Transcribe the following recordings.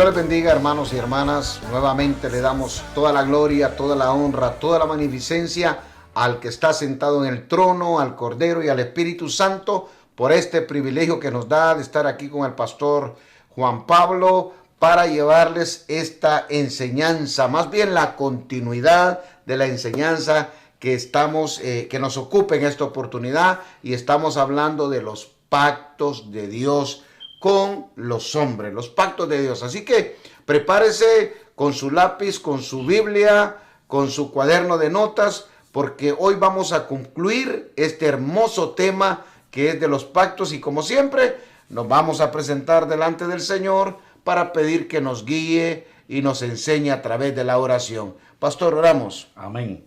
Dios les bendiga, hermanos y hermanas. Nuevamente le damos toda la gloria, toda la honra, toda la magnificencia al que está sentado en el trono, al Cordero y al Espíritu Santo, por este privilegio que nos da de estar aquí con el pastor Juan Pablo para llevarles esta enseñanza, más bien la continuidad de la enseñanza que que nos ocupa en esta oportunidad, y estamos hablando de los pactos de Dios con los hombres, los pactos de Dios. Así que prepárese con su lápiz, con su Biblia, con su cuaderno de notas, porque hoy vamos a concluir este hermoso tema que es de los pactos, y como siempre nos vamos a presentar delante del Señor para pedir que nos guíe y nos enseñe a través de la oración. Pastor, oramos. Amén.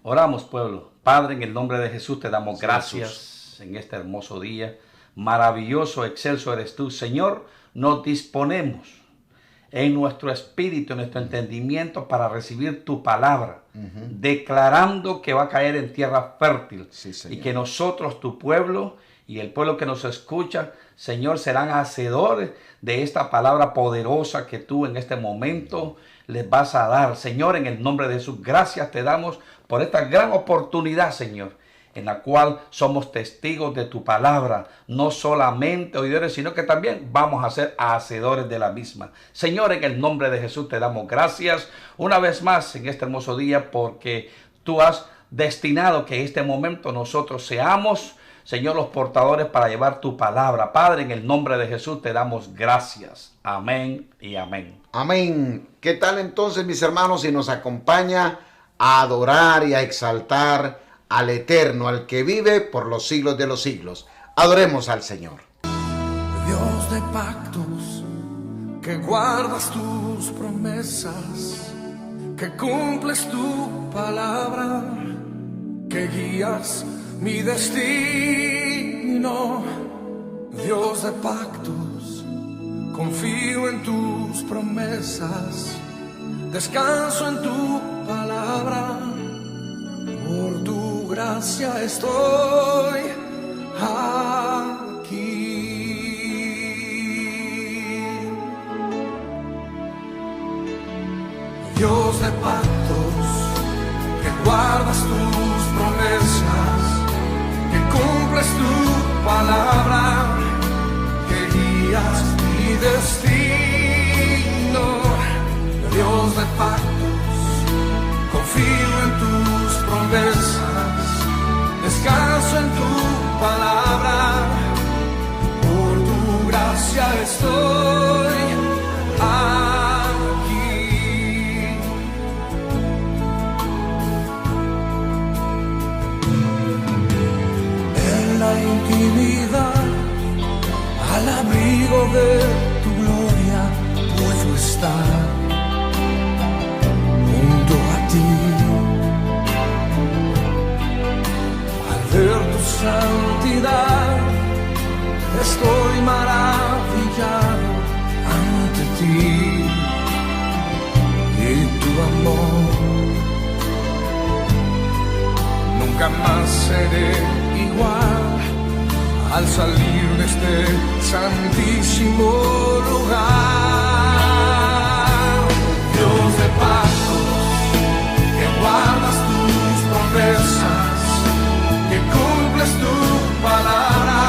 Oramos, pueblo. Padre, en el nombre de Jesús te damos gracias en este hermoso día. Maravilloso, excelso eres tú, Señor. Nos disponemos en nuestro espíritu, en nuestro entendimiento, para recibir tu palabra, declarando que va a caer en tierra fértil, y que nosotros, tu pueblo, y el pueblo que nos escucha, Señor, serán hacedores de esta palabra poderosa que tú en este momento les vas a dar. Señor, en el nombre de Jesús, gracias te damos por esta gran oportunidad, Señor, en la cual somos testigos de tu palabra, no solamente oidores, sino que también vamos a ser hacedores de la misma. Señor, en el nombre de Jesús te damos gracias una vez más en este hermoso día, porque tú has destinado que en este momento nosotros seamos, Señor, los portadores para llevar tu palabra. Padre, en el nombre de Jesús te damos gracias. Amén y amén. Amén. ¿Qué tal entonces, mis hermanos, si nos acompaña a adorar y a exaltar al Eterno, al que vive por los siglos de los siglos? Adoremos al Señor. Dios de pactos, que guardas tus promesas, que cumples tu palabra, que guías mi destino. Dios de pactos, confío en tus promesas, descanso en tu palabra. Por tu gracia estoy aquí. Dios de pactos, que guardas tus promesas, que cumples tu palabra, que guías mi destino. Dios de pactos, confío en tus promesas, descanso en tu palabra. Por tu gracia estoy aquí. En la intimidad, al abrigo de tu gloria, puedo estar junto a ti. Al ver tu santidad, estoy maravillado ante ti. Y tu amor, nunca más seré igual al salir de este santísimo lugar. Dios de pactos, que guardas tus promesas, que cumples tu palabra,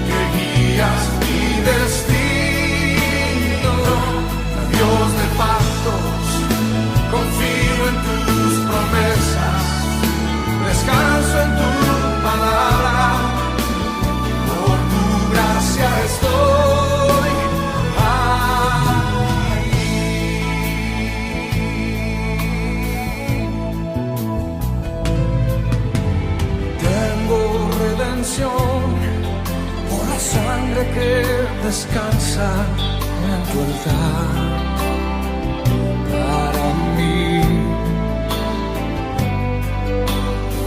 que guías mi destino. Dios de pactos, confío en tus promesas, descanso en tu palabra. Por tu gracia estoy aquí. Tengo redención por la sangre que descansa en tu altar. Para mí,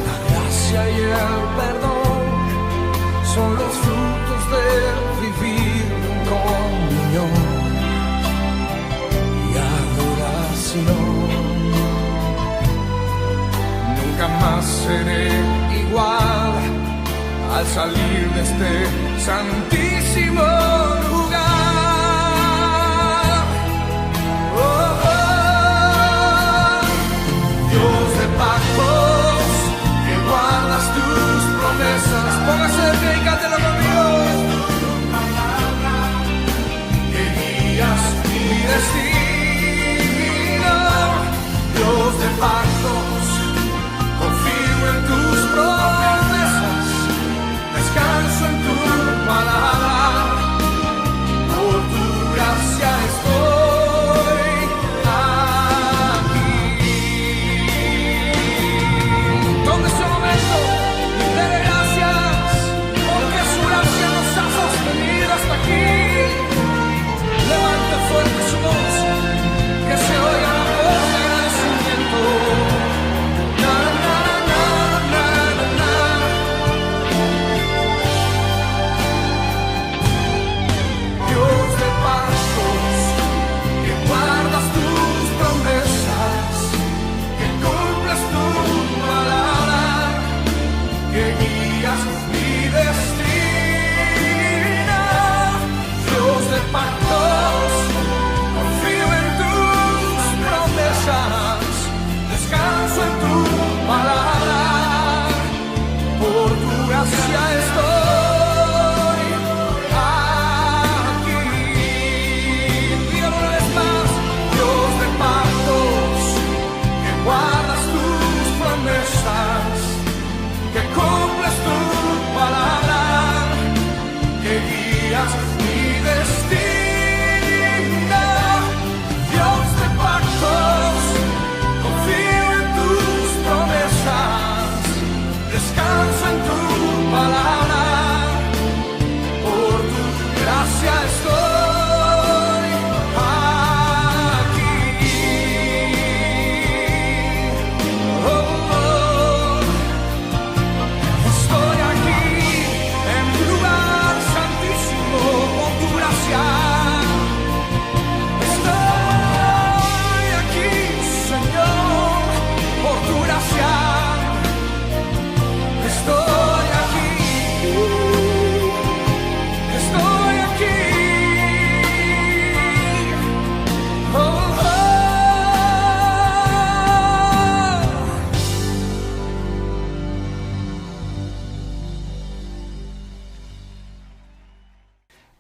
la gracia y el perdón son los frutos de vivir en comunión y adoración. Nunca más seré igual al salir de este santísimo lugar.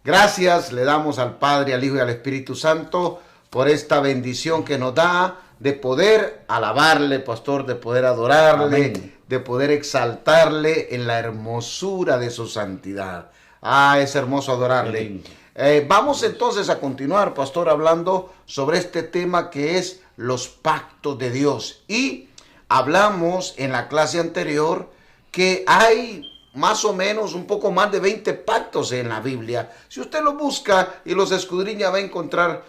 Gracias le damos al Padre, al Hijo y al Espíritu Santo por esta bendición que nos da de poder alabarle, pastor, de poder adorarle, Amén. de poder exaltarle en la hermosura de su santidad. Ah, es hermoso adorarle. Vamos entonces a continuar, pastor, hablando sobre este tema que es los pactos de Dios. Y hablamos en la clase anterior que hay más o menos un poco más de 20 pactos en la Biblia. Si usted los busca y los escudriña, va a encontrar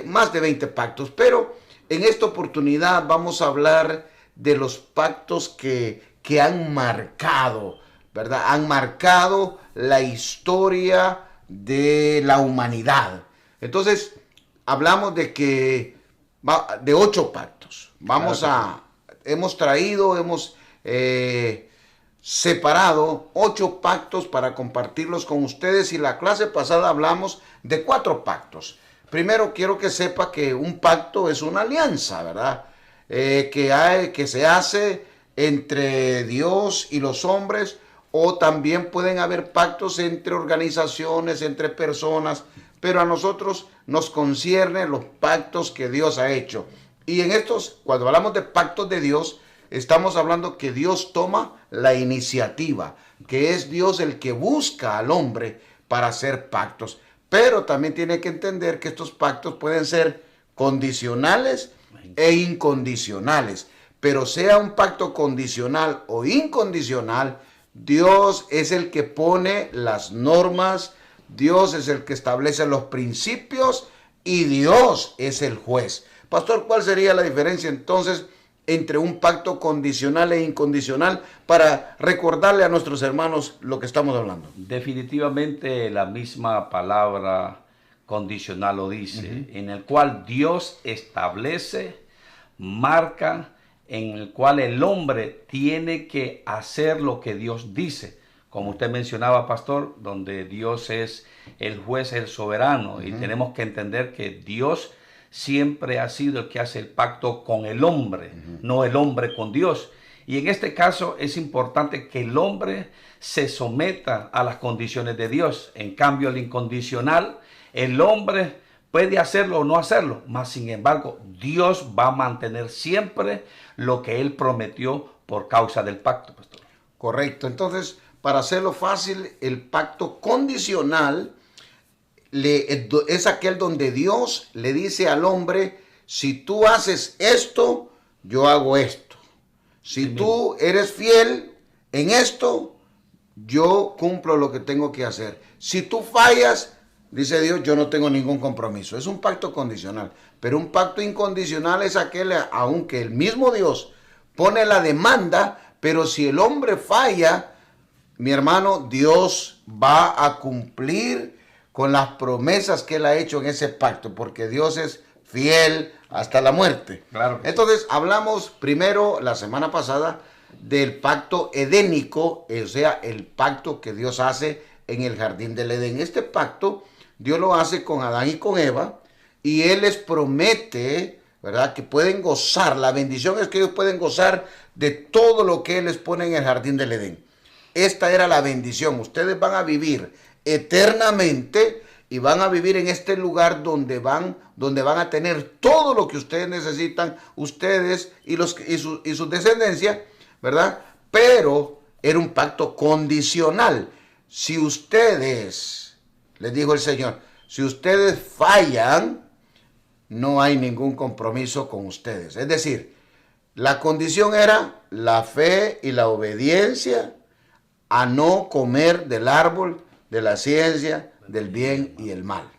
más de 20 pactos. Pero en esta oportunidad vamos a hablar de los pactos que han marcado, ¿verdad? Han marcado la historia de la humanidad. Entonces, hablamos de 8 pactos. Hemos separado 8 pactos para compartirlos con ustedes, y la clase pasada hablamos de 4 pactos. Primero quiero que sepa que un pacto es una alianza, ¿verdad? Que se hace entre Dios y los hombres, o también pueden haber pactos entre organizaciones, entre personas, pero a nosotros nos conciernen los pactos que Dios ha hecho. Y en estos, cuando hablamos de pactos de Dios, estamos hablando que Dios toma la iniciativa, que es Dios el que busca al hombre para hacer pactos. Pero también tiene que entender que estos pactos pueden ser condicionales e incondicionales. Pero sea un pacto condicional o incondicional, Dios es el que pone las normas, Dios es el que establece los principios y Dios es el juez. Pastor, ¿cuál sería la diferencia entonces entre un pacto condicional e incondicional, para recordarle a nuestros hermanos lo que estamos hablando? Definitivamente la misma palabra condicional lo dice, en el cual Dios establece, marca, en el cual el hombre tiene que hacer lo que Dios dice. Como usted mencionaba, pastor, donde Dios es el juez, el soberano, y tenemos que entender que Dios siempre ha sido el que hace el pacto con el hombre, no el hombre con Dios. Y en este caso es importante que el hombre se someta a las condiciones de Dios. En cambio, el incondicional, el hombre puede hacerlo o no hacerlo, mas sin embargo, Dios va a mantener siempre lo que Él prometió por causa del pacto, pastor. Correcto. Entonces, para hacerlo fácil, el pacto condicional es aquel donde Dios le dice al hombre: si tú haces esto, yo hago esto. Si tú eres fiel en esto, yo cumplo lo que tengo que hacer. Si tú fallas, dice Dios, yo no tengo ningún compromiso. Es un pacto condicional. Pero un pacto incondicional es aquel, aunque el mismo Dios pone la demanda, pero si el hombre falla, mi hermano, Dios va a cumplir con las promesas que Él ha hecho en ese pacto, porque Dios es fiel hasta la muerte. Claro. Entonces, hablamos primero, la semana pasada, del pacto edénico, o sea, el pacto que Dios hace en el jardín del Edén. Este pacto Dios lo hace con Adán y con Eva, y Él les promete, ¿verdad?, que pueden gozar. La bendición es que ellos pueden gozar de todo lo que Él les pone en el jardín del Edén. Esta era la bendición. Ustedes van a vivir eternamente y van a vivir en este lugar donde van a tener todo lo que ustedes necesitan, ustedes y su descendencia, ¿verdad? Pero era un pacto condicional. Si ustedes, les dijo el Señor, si ustedes fallan, no hay ningún compromiso con ustedes. Es decir, la condición era la fe y la obediencia a no comer del árbol de la ciencia del bien y el mal.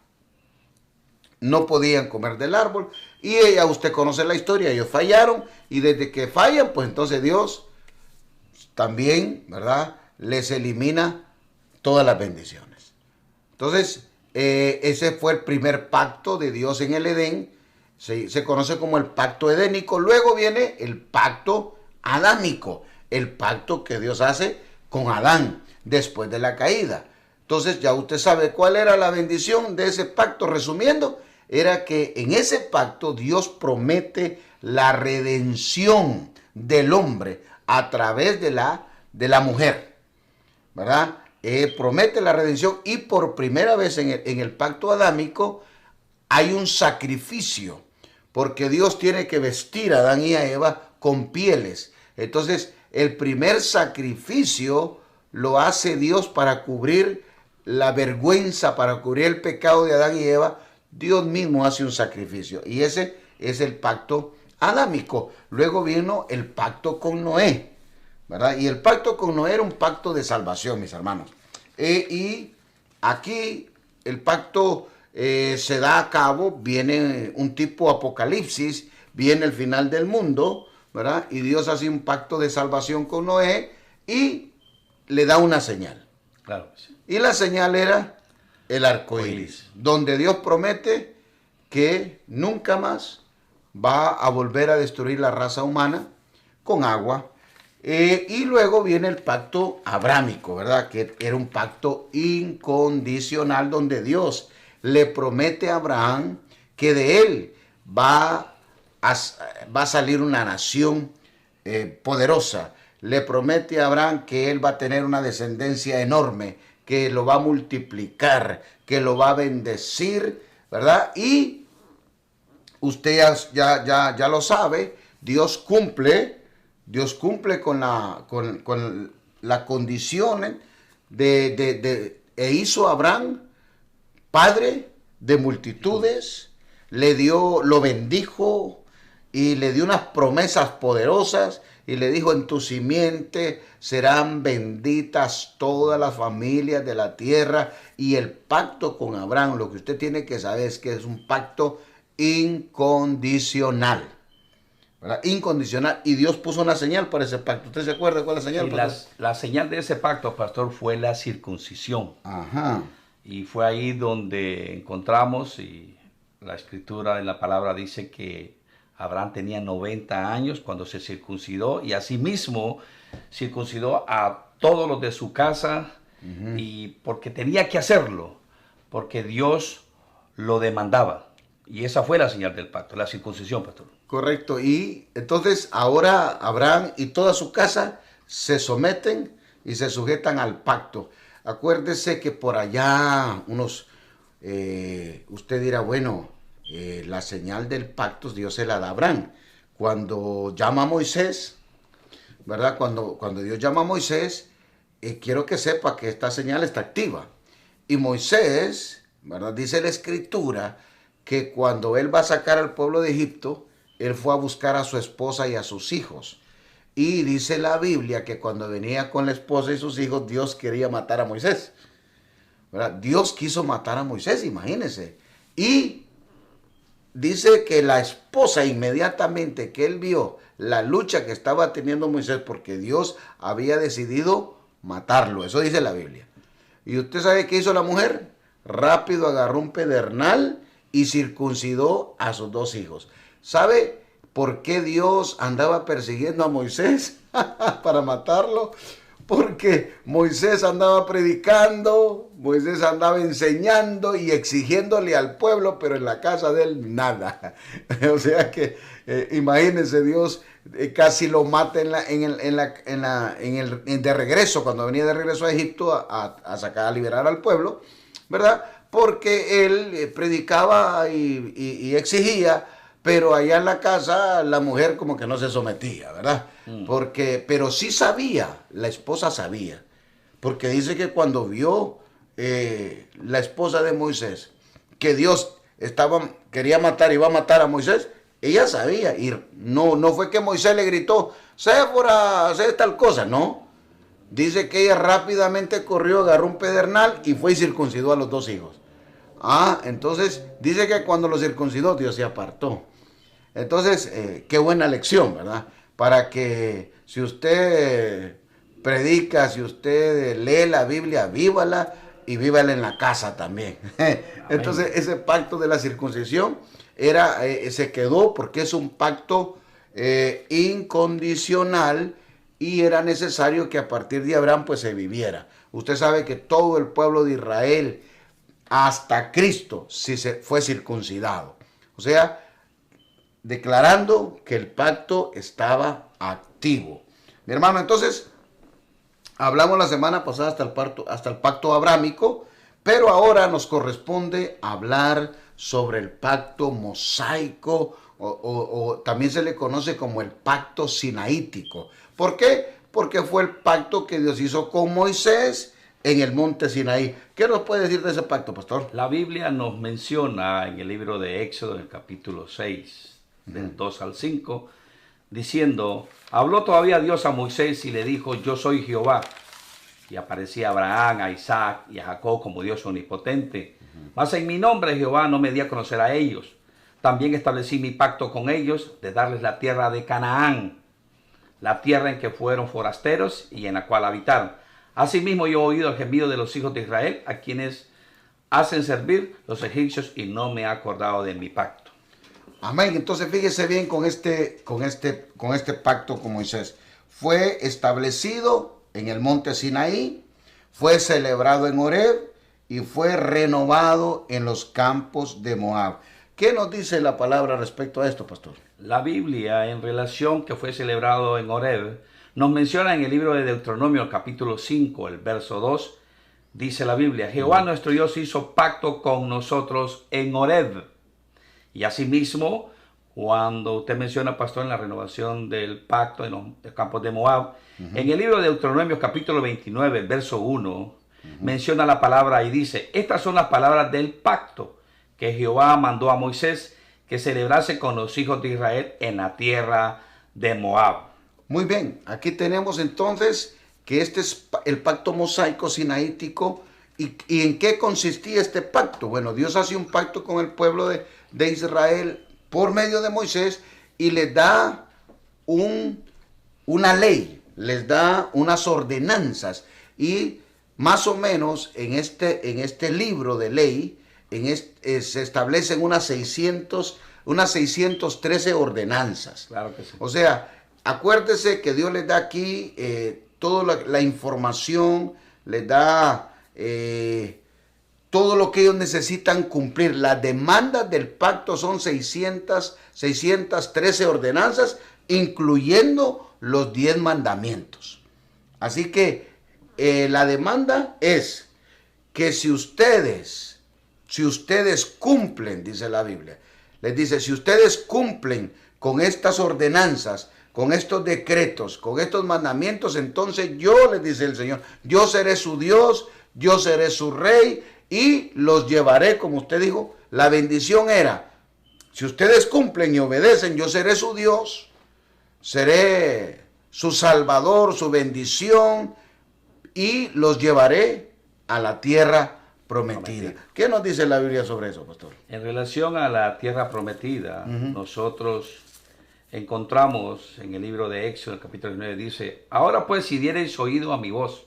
No podían comer del árbol, y ya usted conoce la historia, ellos fallaron, y desde que fallan, pues entonces Dios también, ¿verdad?, les elimina todas las bendiciones. Entonces, ese fue el primer pacto de Dios en el Edén. Se conoce como el pacto edénico. Luego viene el pacto adámico, el pacto que Dios hace con Adán después de la caída. Entonces ya usted sabe cuál era la bendición de ese pacto. Resumiendo, era que en ese pacto Dios promete la redención del hombre a través de la mujer, ¿verdad? promete la redención y por primera vez en el pacto adámico hay un sacrificio, porque Dios tiene que vestir a Adán y a Eva con pieles. Entonces, el primer sacrificio lo hace Dios para cubrir la vergüenza, para cubrir el pecado de Adán y Eva. Dios mismo hace un sacrificio y ese es el pacto adámico. Luego vino el pacto con Noé, ¿verdad? Y el pacto con Noé era un pacto de salvación, mis hermanos. Y aquí el pacto se da a cabo, viene un tipo apocalipsis, viene el final del mundo, ¿verdad? Y Dios hace un pacto de salvación con Noé y le da una señal. Claro que sí. Y la señal era el arco iris, donde Dios promete que nunca más va a volver a destruir la raza humana con agua. Y luego viene el pacto abrámico, ¿verdad? Que era un pacto incondicional donde Dios le promete a Abraham que de él va a salir una nación poderosa. Le promete a Abraham que él va a tener una descendencia enorme, que lo va a multiplicar, que lo va a bendecir, ¿verdad? Y usted ya lo sabe, Dios cumple con la condición e hizo a Abraham padre de multitudes, lo bendijo y le dio unas promesas poderosas y le dijo: en tu simiente serán benditas todas las familias de la tierra. Y el pacto con Abraham, lo que usted tiene que saber es que es un pacto incondicional, ¿verdad? Incondicional. Y Dios puso una señal para ese pacto. ¿Usted se acuerda cuál es la señal? Sí, la señal de ese pacto, pastor, fue la circuncisión. Ajá. Y fue ahí donde encontramos, y la escritura en la palabra dice que Abraham tenía 90 años cuando se circuncidó, y asimismo circuncidó a todos los de su casa, y porque tenía que hacerlo, porque Dios lo demandaba. Y esa fue la señal del pacto, la circuncisión, pastor. Correcto. Y entonces ahora Abraham y toda su casa se someten y se sujetan al pacto. Acuérdese que por allá usted dirá, bueno, la señal del pacto Dios se la da a Abraham. Cuando llama a Moisés, ¿verdad? Cuando Dios llama a Moisés, quiero que sepa que esta señal está activa. Y Moisés, ¿verdad? Dice la escritura que cuando él va a sacar al pueblo de Egipto, él fue a buscar a su esposa y a sus hijos. Y dice la Biblia que cuando venía con la esposa y sus hijos, Dios quería matar a Moisés, ¿verdad? Dios quiso matar a Moisés, imagínense. Y dice que la esposa, inmediatamente que él vio la lucha que estaba teniendo Moisés, porque Dios había decidido matarlo, eso dice la Biblia. ¿Y usted sabe qué hizo la mujer? Rápido agarró un pedernal y circuncidó a sus 2 hijos. ¿Sabe por qué Dios andaba persiguiendo a Moisés para matarlo? Porque Moisés andaba predicando, Moisés andaba enseñando y exigiéndole al pueblo, pero en la casa de él nada. O sea que imagínense, Dios casi lo mata de regreso, cuando venía de regreso a Egipto a liberar al pueblo, ¿verdad? Porque él predicaba y exigía, pero allá en la casa la mujer como que no se sometía, ¿verdad? Pero sí sabía, la esposa sabía, porque dice que cuando vio la esposa de Moisés que Dios quería matar, iba a matar a Moisés, ella sabía, y no fue que Moisés le gritó, Séfora, haz tal cosa, no. Dice que ella rápidamente corrió, agarró un pedernal y fue y circuncidó a los 2 hijos. Entonces dice que cuando lo circuncidó, Dios se apartó. Entonces, qué buena lección, ¿verdad? Para que si usted predica, si usted lee la Biblia, vívala y vívala en la casa también. Entonces, ese pacto de la circuncisión se quedó porque es un pacto incondicional y era necesario que a partir de Abraham pues se viviera. Usted sabe que todo el pueblo de Israel, hasta Cristo, fue circuncidado. O sea, declarando que el pacto estaba activo. Mi hermano, entonces, Hablamos la semana pasada hasta el pacto abrámico, pero ahora nos corresponde hablar sobre el pacto mosaico o también se le conoce como el pacto sinaítico. ¿Por qué? Porque fue el pacto que Dios hizo con Moisés en el monte Sinaí. ¿Qué nos puede decir de ese pacto, pastor? La Biblia nos menciona en el libro de Éxodo, en el capítulo 6, del 2 al 5, diciendo, habló todavía Dios a Moisés y le dijo, yo soy Jehová. Y aparecía a Abraham, a Isaac y a Jacob como Dios omnipotente. Mas en mi nombre Jehová no me di a conocer a ellos. También establecí mi pacto con ellos de darles la tierra de Canaán, la tierra en que fueron forasteros y en la cual habitaron. Asimismo yo he oído el gemido de los hijos de Israel, a quienes hacen servir los egipcios, y no me he acordado de mi pacto. Amén. Entonces fíjese bien con este pacto con Moisés. Fue establecido en el monte Sinaí, fue celebrado en Horeb y fue renovado en los campos de Moab. ¿Qué nos dice la palabra respecto a esto, pastor? La Biblia, en relación que fue celebrado en Horeb, nos menciona en el libro de Deuteronomio, capítulo 5, el verso 2, dice la Biblia, Jehová nuestro Dios hizo pacto con nosotros en Horeb. Y asimismo, cuando usted menciona, pastor, en la renovación del pacto en los campos de Moab, en el libro de Deuteronomio, capítulo 29, verso 1, menciona la palabra y dice, estas son las palabras del pacto que Jehová mandó a Moisés que celebrase con los hijos de Israel en la tierra de Moab. Muy bien, aquí tenemos entonces que este es el pacto mosaico sinaítico. ¿Y en qué consistía este pacto? Bueno, Dios hace un pacto con el pueblo de Israel por medio de Moisés y les da una ley, les da unas ordenanzas. Y más o menos en este libro de ley se establecen unas 613 ordenanzas. Claro que sí. O sea, acuérdese que Dios les da aquí toda la información, les da todo lo que ellos necesitan cumplir. Las demandas del pacto son 613 ordenanzas, incluyendo los 10 mandamientos. Así que la demanda es que si ustedes cumplen, dice la Biblia, les dice, si ustedes cumplen con estas ordenanzas, con estos decretos, con estos mandamientos, entonces yo, les dice el Señor, yo seré su Dios, yo seré su rey y los llevaré, como usted dijo. La bendición era, si ustedes cumplen y obedecen, yo seré su Dios, seré su Salvador, su bendición y los llevaré a la tierra prometida. ¿Qué nos dice la Biblia sobre eso, pastor? En relación a la tierra prometida, nosotros encontramos en el libro de Éxodo, el capítulo 9, dice, ahora pues si diereis oído a mi voz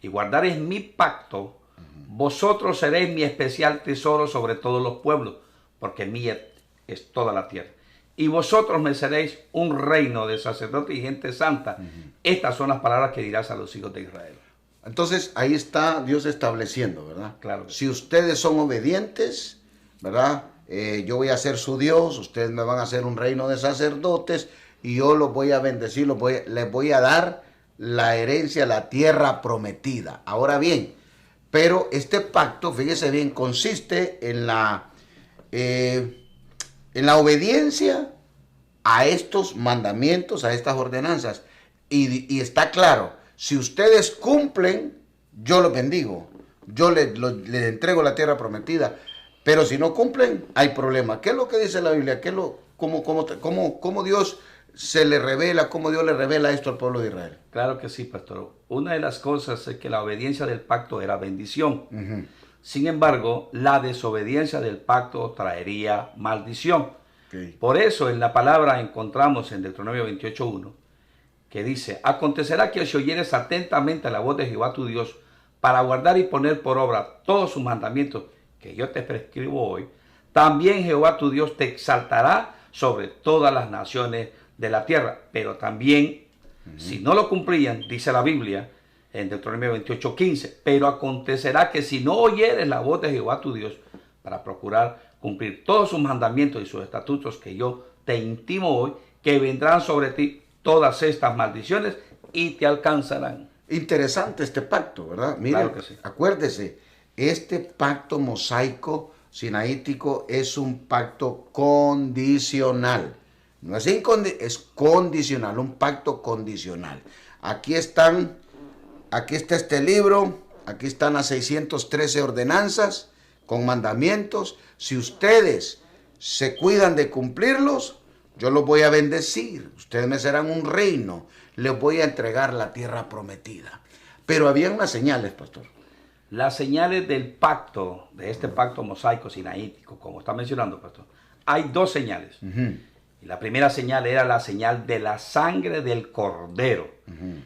y guardareis mi pacto, vosotros seréis mi especial tesoro sobre todos los pueblos, porque mía es toda la tierra. Y vosotros me seréis un reino de sacerdotes y gente santa. Estas son las palabras que dirás a los hijos de Israel. Entonces ahí está Dios estableciendo, ¿verdad? Claro. Si ustedes son obedientes, ¿verdad? Yo voy a ser su Dios, ustedes me van a hacer un reino de sacerdotes y yo los voy a bendecir, les voy a dar la herencia, la tierra prometida. Ahora bien, pero este pacto, fíjese bien, consiste en la obediencia a estos mandamientos, a estas ordenanzas. Y está claro, si ustedes cumplen, yo los bendigo, yo les entrego la tierra prometida. Pero si no cumplen, hay problema. ¿Qué es lo que dice la Biblia? ¿Cómo Dios se le revela, cómo Dios le revela esto al pueblo de Israel? Claro que sí, pastor. Una de las cosas es que la obediencia del pacto era bendición. Sin embargo, la desobediencia del pacto traería maldición. Por eso en la palabra encontramos en Deuteronomio 28:1 que dice, acontecerá que si oyeres atentamente a la voz de Jehová tu Dios para guardar y poner por obra todos sus mandamientos que yo te prescribo hoy, también Jehová tu Dios te exaltará sobre todas las naciones de la tierra. Pero también, si no lo cumplían, dice la Biblia en Deuteronomio 28:15, pero acontecerá que si no oyeres la voz de Jehová tu Dios para procurar cumplir todos sus mandamientos y sus estatutos que yo te intimo hoy, que vendrán sobre ti todas estas maldiciones y te alcanzarán. interesante este pacto, ¿verdad? Mire, Claro que sí. acuérdese, este pacto mosaico sinaítico es un pacto condicional. No es es condicional, un pacto condicional. Aquí está este libro, aquí están las 613 ordenanzas con mandamientos. Si ustedes se cuidan de cumplirlos, yo los voy a bendecir. Ustedes me serán un reino. Les voy a entregar la tierra prometida. Pero había unas señales, pastor. Las señales del pacto, de este pacto mosaico sinaítico, como está mencionando, pastor, hay dos señales. Y la primera señal era la señal de la sangre del cordero.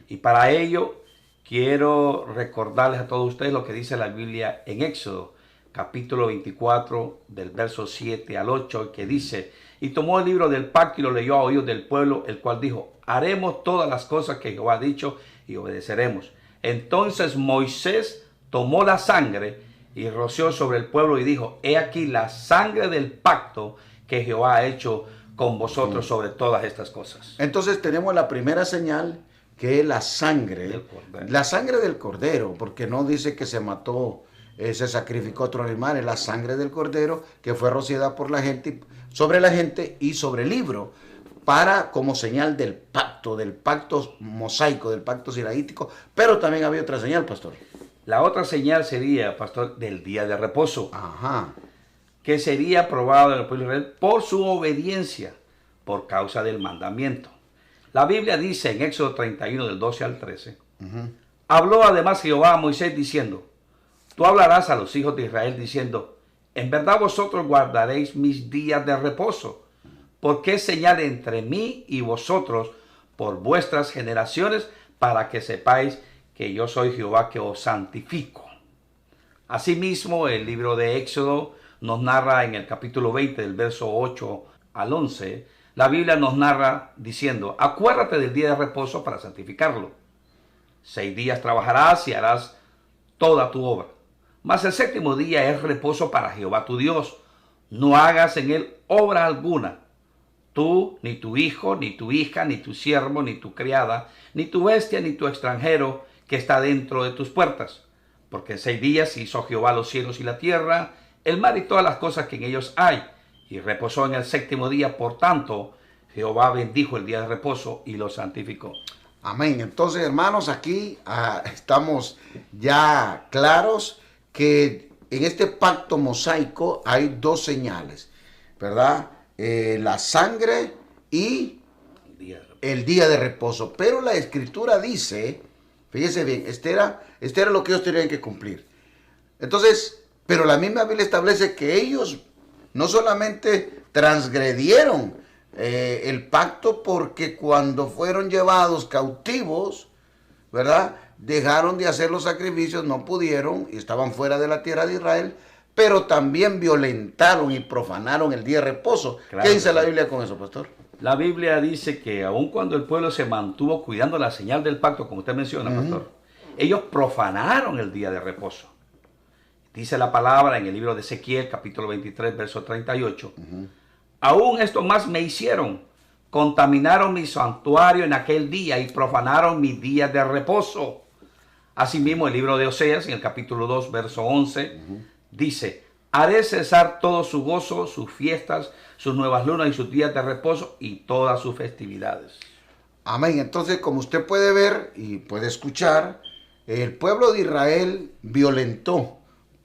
Y para ello quiero recordarles a todos ustedes lo que dice la Biblia en Éxodo, capítulo 24, del verso 7 al 8, que dice: y tomó el libro del pacto y lo leyó a oídos del pueblo, el cual dijo: haremos todas las cosas que Jehová ha dicho y obedeceremos. Entonces Moisés tomó la sangre y roció sobre el pueblo y dijo: he aquí la sangre del pacto que Jehová ha hecho con vosotros sobre todas estas cosas. Entonces tenemos la primera señal, que es la sangre del cordero, porque no dice que se mató, se sacrificó otro animal, es la sangre del cordero que fue rociada por la gente, sobre la gente y sobre el libro, como señal del pacto mosaico, del pacto sinaítico. Pero también había otra señal, pastor. La otra señal sería, pastor, del día de reposo. Ajá. Que sería aprobado en el pueblo de Israel por su obediencia, por causa del mandamiento. La Biblia dice en Éxodo 31, del 12 al 13, habló además Jehová a Moisés diciendo: tú hablarás a los hijos de Israel diciendo: en verdad vosotros guardaréis mis días de reposo, porque es señal entre mí y vosotros por vuestras generaciones, para que sepáis que yo soy Jehová que os santifico. Asimismo, el libro de Éxodo nos narra en el capítulo 20, del verso 8 al 11, la Biblia nos narra diciendo: acuérdate del día de reposo para santificarlo. 6 días trabajarás y harás toda tu obra, mas el séptimo día es reposo para Jehová tu Dios. No hagas en él obra alguna, tú, ni tu hijo, ni tu hija, ni tu siervo, ni tu criada, ni tu bestia, ni tu extranjero que está dentro de tus puertas. Porque en 6 días hizo Jehová los cielos y la tierra, el mar y todas las cosas que en ellos hay, y reposó en el séptimo día. Por tanto, Jehová bendijo el día de reposo y lo santificó. Amén. Entonces, hermanos, aquí estamos ya claros que en este pacto mosaico hay dos señales, ¿verdad? La sangre y el día de reposo. Pero la Escritura dice, fíjese bien, este era lo que ellos tenían que cumplir. Entonces, pero la misma Biblia establece que ellos no solamente transgredieron el pacto, porque cuando fueron llevados cautivos, ¿verdad?, dejaron de hacer los sacrificios, no pudieron y estaban fuera de la tierra de Israel, pero también violentaron y profanaron el día de reposo. Claro. ¿Qué dice la Biblia con eso, pastor? La Biblia dice que aun cuando el pueblo se mantuvo cuidando la señal del pacto, como usted menciona, pastor, ellos profanaron el día de reposo. Dice la palabra en el libro de Ezequiel, capítulo 23, verso 38. Aún esto más me hicieron: contaminaron mi santuario en aquel día y profanaron mis días de reposo. Asimismo, el libro de Oseas, en el capítulo 2, verso 11, dice: haré cesar todo su gozo, sus fiestas, sus nuevas lunas y sus días de reposo y todas sus festividades. Amén. Entonces, como usted puede ver y puede escuchar, el pueblo de Israel violentó,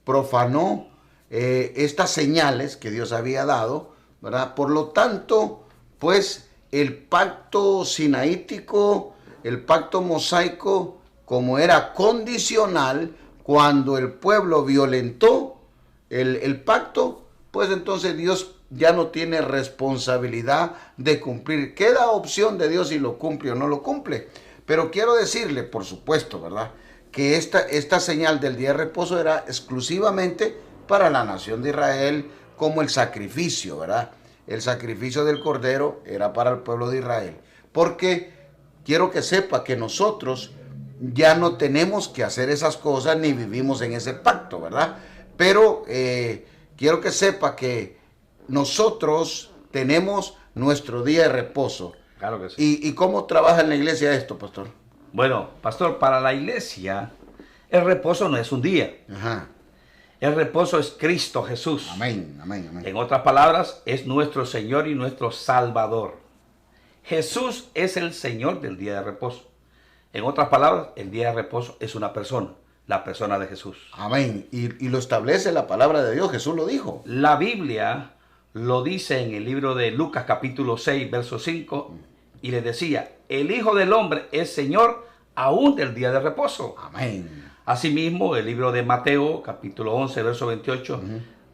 profanó estas señales que Dios había dado, ¿verdad? Por lo tanto, pues el pacto sinaítico, el pacto mosaico, como era condicional, cuando el pueblo violentó el pacto, pues entonces Dios ya no tiene responsabilidad de cumplir. Queda opción de Dios si lo cumple o no lo cumple. Pero quiero decirle, por supuesto, ¿verdad?, que esta señal del día de reposo era exclusivamente para la nación de Israel, como el sacrificio, ¿verdad? El sacrificio del cordero era para el pueblo de Israel. Porque quiero que sepa que nosotros ya no tenemos que hacer esas cosas ni vivimos en ese pacto, ¿verdad? Pero quiero que sepa que nosotros tenemos nuestro día de reposo. Claro que sí. ¿Y cómo trabaja en la iglesia esto, pastor? Bueno, pastor, para la iglesia, el reposo no es un día. Ajá. El reposo es Cristo Jesús. Amén, amén, amén. En otras palabras, es nuestro Señor y nuestro Salvador. Jesús es el Señor del día de reposo. En otras palabras, el día de reposo es una persona, la persona de Jesús. Amén. Y lo establece la palabra de Dios. Jesús lo dijo. La Biblia lo dice en el libro de Lucas capítulo 6, verso 5, y le decía, el Hijo del Hombre es Señor aún del día de reposo. Amén. Asimismo, el libro de Mateo capítulo 11, verso 28,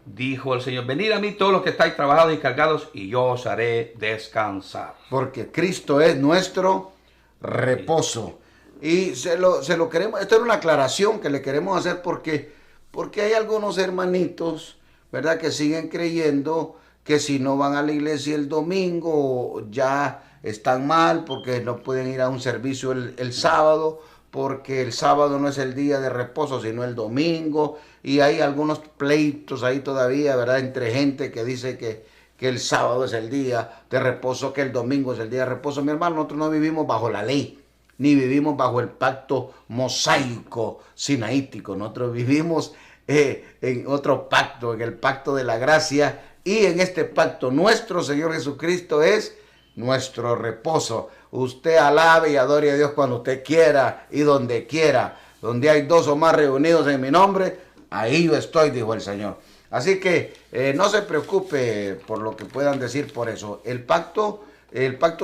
dijo el Señor, venid a mí todos los que estáis trabajados y cargados, y yo os haré descansar. Porque Cristo es nuestro reposo. Y se lo queremos, esta es una aclaración que le queremos hacer porque hay algunos hermanitos, ¿verdad?, que siguen creyendo que si no van a la iglesia el domingo ya están mal, porque no pueden ir a un servicio el sábado, porque el sábado no es el día de reposo, sino el domingo, y hay algunos pleitos ahí todavía, ¿verdad?, entre gente que dice que el sábado es el día de reposo, que el domingo es el día de reposo. Mi hermano, nosotros no vivimos bajo la ley, ni vivimos bajo el pacto mosaico sinaítico. Nosotros vivimos en otro pacto, en el pacto de la gracia, y en este pacto nuestro Señor Jesucristo es nuestro reposo. Usted alabe y adore a Dios cuando usted quiera y donde quiera. Donde hay dos o más reunidos en mi nombre, ahí yo estoy, dijo el Señor. Así que no se preocupe por lo que puedan decir por eso. El pacto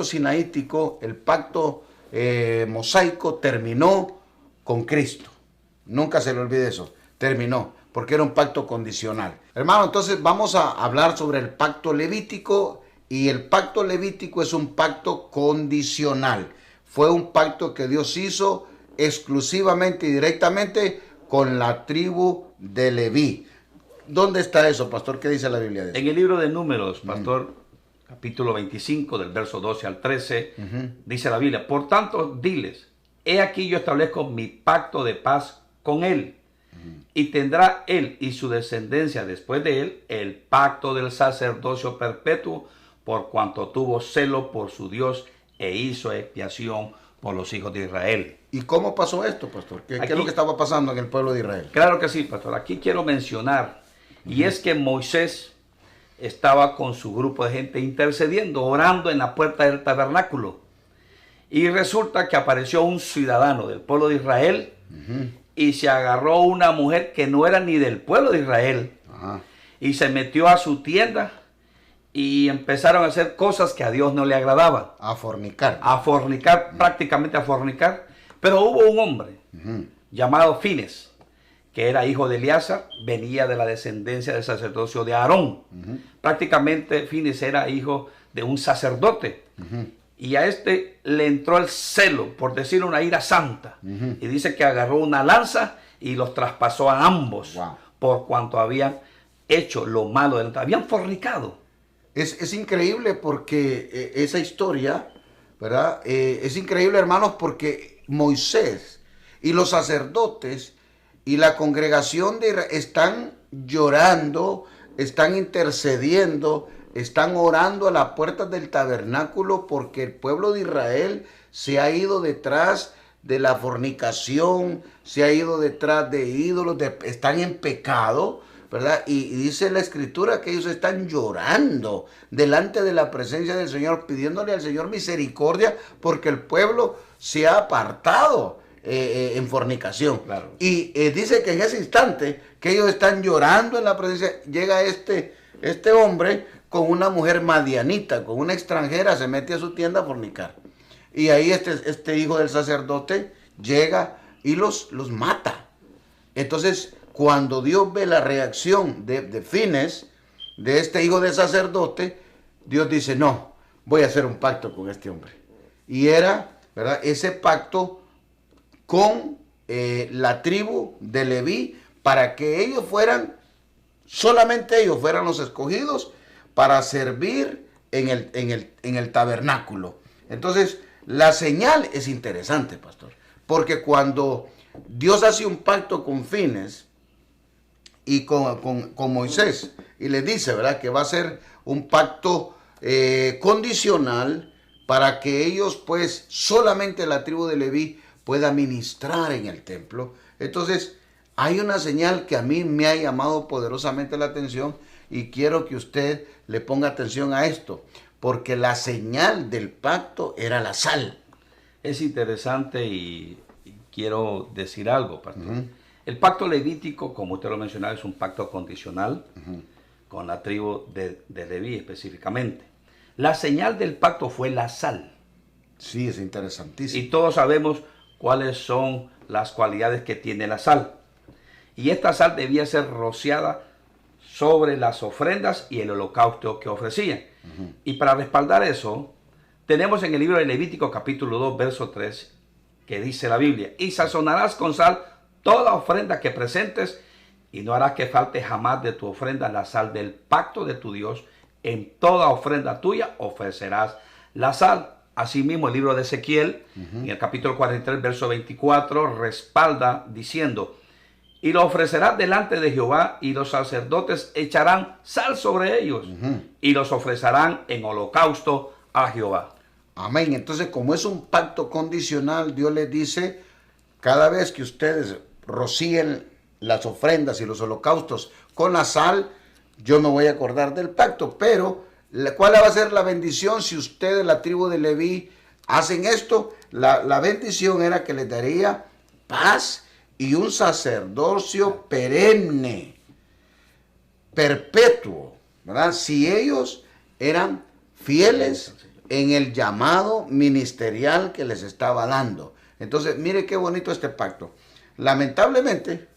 sinaítico, el pacto mosaico terminó con Cristo. Nunca se le olvide eso. Terminó, porque era un pacto condicional. Hermano, entonces vamos a hablar sobre el pacto levítico. Y el pacto levítico es un pacto condicional. Fue un pacto que Dios hizo exclusivamente y directamente con la tribu de Leví. ¿Dónde está eso, pastor? ¿Qué dice la Biblia de eso? En el libro de Números, pastor, capítulo 25, del verso 12 al 13, dice la Biblia, por tanto, diles, he aquí yo establezco mi pacto de paz con él, y tendrá él y su descendencia después de él el pacto del sacerdocio perpetuo, por cuanto tuvo celo por su Dios e hizo expiación por los hijos de Israel. ¿Y cómo pasó esto, pastor? ¿Qué es lo que estaba pasando en el pueblo de Israel? Claro que sí, pastor. Aquí quiero mencionar, y es que Moisés estaba con su grupo de gente intercediendo, orando en la puerta del tabernáculo. Y resulta que apareció un ciudadano del pueblo de Israel y se agarró una mujer que no era ni del pueblo de Israel. Y se metió a su tienda y empezaron a hacer cosas que a Dios no le agradaban. A fornicar. A fornicar, prácticamente a fornicar. Pero hubo un hombre llamado Fines, que era hijo de Eleazar, venía de la descendencia del sacerdocio de Aarón. Prácticamente Fines era hijo de un sacerdote. Y a este le entró el celo, por decir una ira santa. Y dice que agarró una lanza y los traspasó a ambos. Por cuanto habían hecho lo malo, habían fornicado. Es increíble porque esa historia, ¿verdad? Es increíble, hermanos, porque Moisés y los sacerdotes y la congregación de Israel están llorando, están intercediendo, están orando a las puertas del tabernáculo porque el pueblo de Israel se ha ido detrás de la fornicación, se ha ido detrás de ídolos, están en pecado, ¿verdad? Y dice la Escritura que ellos están llorando delante de la presencia del Señor, pidiéndole al Señor misericordia porque el pueblo se ha apartado en fornicación. Claro. Y dice que en ese instante que ellos están llorando en la presencia, llega este hombre con una mujer madianita, con una extranjera, se mete a su tienda a fornicar. Y ahí este hijo del sacerdote llega y los mata. Entonces, cuando Dios ve la reacción de Fines, de este hijo del sacerdote, Dios dice, no, voy a hacer un pacto con este hombre. Y era, ¿verdad?, ese pacto con la tribu de Leví, para que ellos solamente ellos fueran los escogidos para servir en el tabernáculo. Entonces, la señal es interesante, pastor, porque cuando Dios hace un pacto con Fines y con Moisés, y le dice, ¿verdad?, que va a ser un pacto condicional para que ellos, pues, solamente la tribu de Leví pueda ministrar en el templo. Entonces, hay una señal que a mí me ha llamado poderosamente la atención y quiero que usted le ponga atención a esto, porque la señal del pacto era la sal. Es interesante y quiero decir algo, pastor. El pacto levítico, como usted lo mencionaba, es un pacto condicional con la tribu de Leví específicamente. La señal del pacto fue la sal. Sí, es interesantísimo. Y todos sabemos cuáles son las cualidades que tiene la sal. Y esta sal debía ser rociada sobre las ofrendas y el holocausto que ofrecían. Y para respaldar eso, tenemos en el libro de Levítico capítulo 2, verso 3, que dice la Biblia: y sazonarás con sal toda ofrenda que presentes, y no harás que falte jamás de tu ofrenda la sal del pacto de tu Dios. En toda ofrenda tuya ofrecerás la sal. Asimismo, el libro de Ezequiel, en el capítulo 43, verso 24, respalda diciendo: y lo ofrecerás delante de Jehová, y los sacerdotes echarán sal sobre ellos, y los ofrecerán en holocausto a Jehová. Amén. Entonces, como es un pacto condicional, Dios les dice: cada vez que ustedes rocíen las ofrendas y los holocaustos con la sal, yo me voy a acordar del pacto. Pero, ¿cuál va a ser la bendición si ustedes, la tribu de Leví, hacen esto? La bendición era que les daría paz y un sacerdocio perenne, perpetuo, ¿verdad? Si ellos eran fieles en el llamado ministerial que les estaba dando. Entonces, mire qué bonito este pacto. Lamentablemente,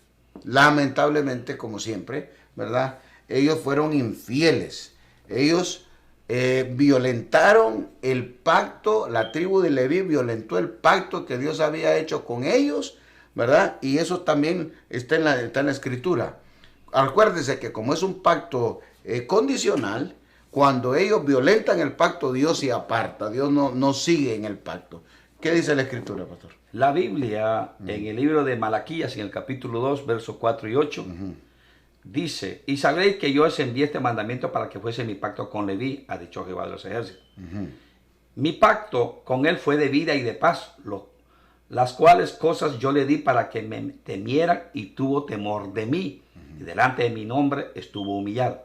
como siempre, ¿verdad? Ellos fueron infieles. Ellos violentaron el pacto. La tribu de Leví violentó el pacto que Dios había hecho con ellos, ¿verdad? Y eso también está en la escritura. Acuérdense que como es un pacto condicional, cuando ellos violentan el pacto, Dios se aparta. Dios no sigue en el pacto. ¿Qué dice la escritura, pastor? La Biblia, en el libro de Malaquías, en el capítulo 2, versos 4 y 8, dice: y sabréis que yo os envié este mandamiento para que fuese mi pacto con Leví, ha dicho Jehová de los ejércitos. Mi pacto con él fue de vida y de paz, las cuales cosas yo le di para que me temiera, y tuvo temor de mí, y delante de mi nombre estuvo humillado.